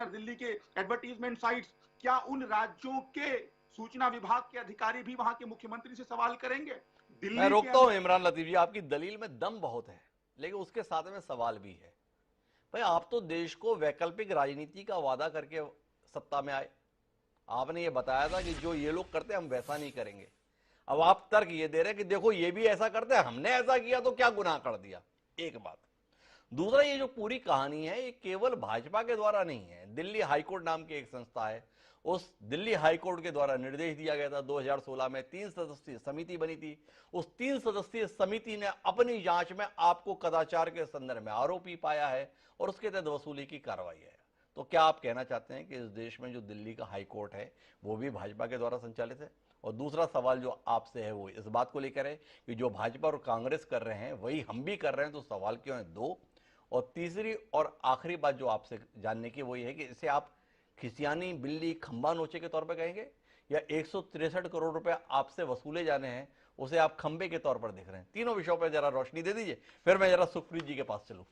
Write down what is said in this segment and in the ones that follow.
दिल्ली के advertisement sites, क्या उन राज्यों के सूचना विभाग के अधिकारी भी वहां के मुख्यमंत्री से सवाल करेंगे? मैं दिल्ली के रोकता हूं अंदर इमरान लतीफ जी, आपकी दलील में दम बहुत है, लेकिन उसके साथ में सवाल भी है। भाई आप तो देश को वैकल्पिक राजनीति का वादा करके सत्ता में आए। आपने ये बताया था कि जो ये लोग करते हैं हम वैसा नहीं करेंगे। अब आप तर्क ये दे रहे हैं कि देखो ये भी ऐसा करते हैं, हमने ऐसा किया तो क्या गुनाह कर दिया। एक बात। दूसरा, ये जो पूरी कहानी है ये केवल भाजपा के द्वारा नहीं है। दिल्ली हाईकोर्ट नाम की एक संस्था है, उस दिल्ली हाईकोर्ट के द्वारा निर्देश दिया गया था 2016 में, 3 सदस्यीय समिति बनी थी। उस 3 सदस्यीय समिति ने अपनी जांच में आपको कदाचार के संदर्भ में आरोपी पाया है और उसके तहत वसूली की कार्रवाई है। तो क्या आप कहना चाहते हैं कि इस देश में जो दिल्ली का हाईकोर्ट है वो भी भाजपा के द्वारा संचालित है? और दूसरा सवाल जो आपसे है वो इस बात को लेकर है कि जो भाजपा और कांग्रेस कर रहे हैं वही हम भी कर रहे हैं, तो सवाल क्यों है दो? और तीसरी और आखिरी बात जो आपसे जानने की वो ये है कि इसे आप खिसियानी बिल्ली खंबा नोचे के तौर पर कहेंगे, या 163 करोड़ रुपए आपसे वसूले जाने हैं उसे आप खंबे के तौर पर देख रहे हैं? तीनों विषयों पर जरा रोशनी दे दीजिए, फिर मैं जरा सुखप्रीत जी के पास चलूं।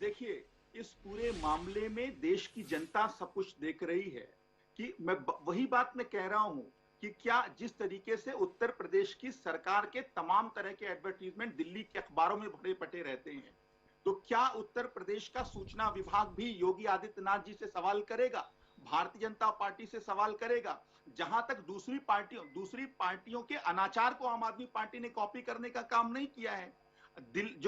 देखिए, इस पूरे मामले में देश की जनता सब कुछ देख रही है कि मैं वही बात मैं कह रहा हूं कि क्या जिस तरीके से उत्तर प्रदेश की सरकार के तमाम तरह के एडवर्टीजमेंट दिल्ली के अखबारों में भरे पटे रहते हैं, तो क्या उत्तर प्रदेश का सूचना विभाग भी योगी आदित्यनाथ जी से सवाल करेगा, भारतीय जनता पार्टी से सवाल करेगा? जहां तक दूसरी पार्टियों के अनाचार को आम आदमी पार्टी ने कॉपी करने का काम नहीं किया है,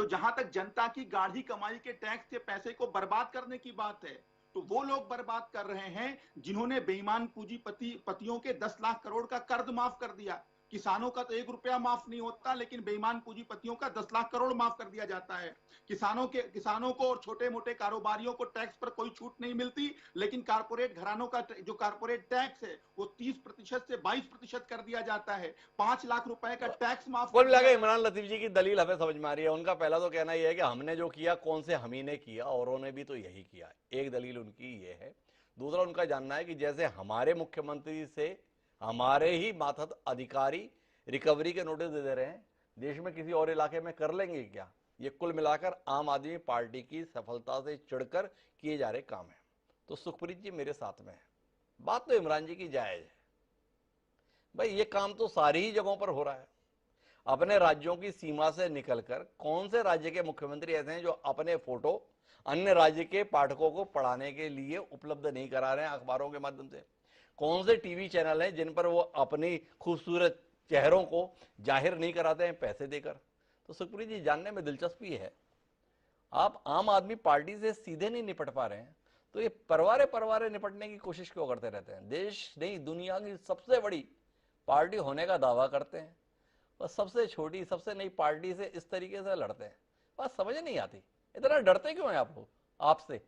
जहां तक जनता की गाढ़ी कमाई के टैक्स के पैसे को बर्बाद करने की बात है, तो वो लोग बर्बाद कर रहे हैं जिन्होंने बेईमान पूंजीपतियों के 10 लाख करोड़ का कर्ज माफ कर दिया। किसानों का तो 1 रुपया माफ नहीं होता, लेकिन बेईमान पूंजीपतियों का 10 लाख करोड़ माफ कर दिया जाता है। किसानों को और छोटे मोटे कारोबारियों को टैक्स पर कोई छूट नहीं मिलती, लेकिन कारपोरेट घरानों का जो कारपोरेट टैक्स है वो 30% से 22% कर दिया जाता है। 5 लाख रुपए का टैक्स माफ कुल कर मिला दिया के जाता इमरान लतीफ जी की दलील हमें समझ में आ रही है। उनका पहला तो कहना यह है कि हमने जो किया कौन से हम ही ने किया, औरों ने भी तो यही किया। एक दलील उनकी ये है। दूसरा उनका जानना है कि जैसे हमारे मुख्यमंत्री से हमारे ही मातहत अधिकारी रिकवरी के नोटिस दे दे रहे हैं, देश में किसी और इलाके में कर लेंगे क्या? ये कुल मिलाकर आम आदमी पार्टी की सफलता से चिढ़कर किए जा रहे काम है। तो सुखप्रीत जी मेरे साथ में है, बात तो इमरान जी की जायज है। भाई ये काम तो सारी ही जगहों पर हो रहा है। अपने राज्यों की सीमा से निकलकर कौन से राज्य के मुख्यमंत्री ऐसे हैं जो अपने फोटो अन्य राज्य के पाठकों को पढ़ाने के लिए उपलब्ध नहीं करा रहे हैं अखबारों के माध्यम से? कौन से टीवी चैनल हैं जिन पर वो अपनी खूबसूरत चेहरों को जाहिर नहीं कराते हैं पैसे देकर? तो सुखप्रीत जी जानने में दिलचस्पी है, आप आम आदमी पार्टी से सीधे नहीं निपट पा रहे हैं तो ये परवारे परवारे निपटने की कोशिश क्यों करते रहते हैं? देश नहीं दुनिया की सबसे बड़ी पार्टी होने का दावा करते हैं, बस सबसे छोटी सबसे नई पार्टी से इस तरीके से लड़ते हैं। बस समझ नहीं आती इतना डरते क्यों हैं आप लोग आपसे?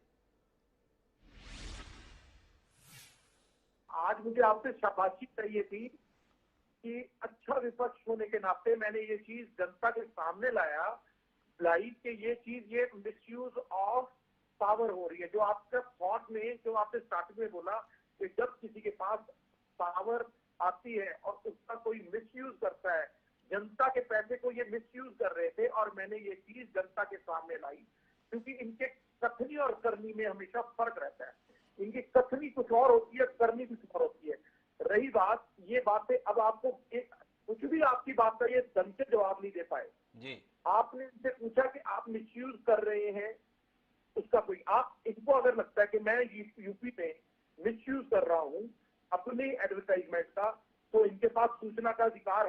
आज मुझे आपसे शाबाशी चाहिए थी कि अच्छा विपक्ष होने के नाते मैंने ये चीज जनता के सामने लाई कि ये चीज ये मिसयूज ऑफ पावर हो रही है। जो आपका थॉट में जो आपने स्टार्टिंग में बोला कि जब किसी के पास पावर आती है और उसका कोई मिसयूज करता है, जनता के पैसे को ये मिसयूज कर रहे थे और मैंने ये चीज जनता के सामने लाई, क्योंकि इनके कथनी और करनी में हमेशा फर्क रहता है। इनकी कथनी कुछ और होती है, करनी कुछ और होती है। रही बात ये बातें, अब आपको कुछ भी आपकी बात का ये ढंग से जवाब नहीं दे पाए जी आपने इनसे पूछा कि आप मिसयूज कर रहे हैं उसका कोई, आप इनको अगर लगता है कि मैं यूपी में मिसयूज कर रहा हूं अपने एडवर्टाइजमेंट का, तो इनके पास सूचना का अधिकार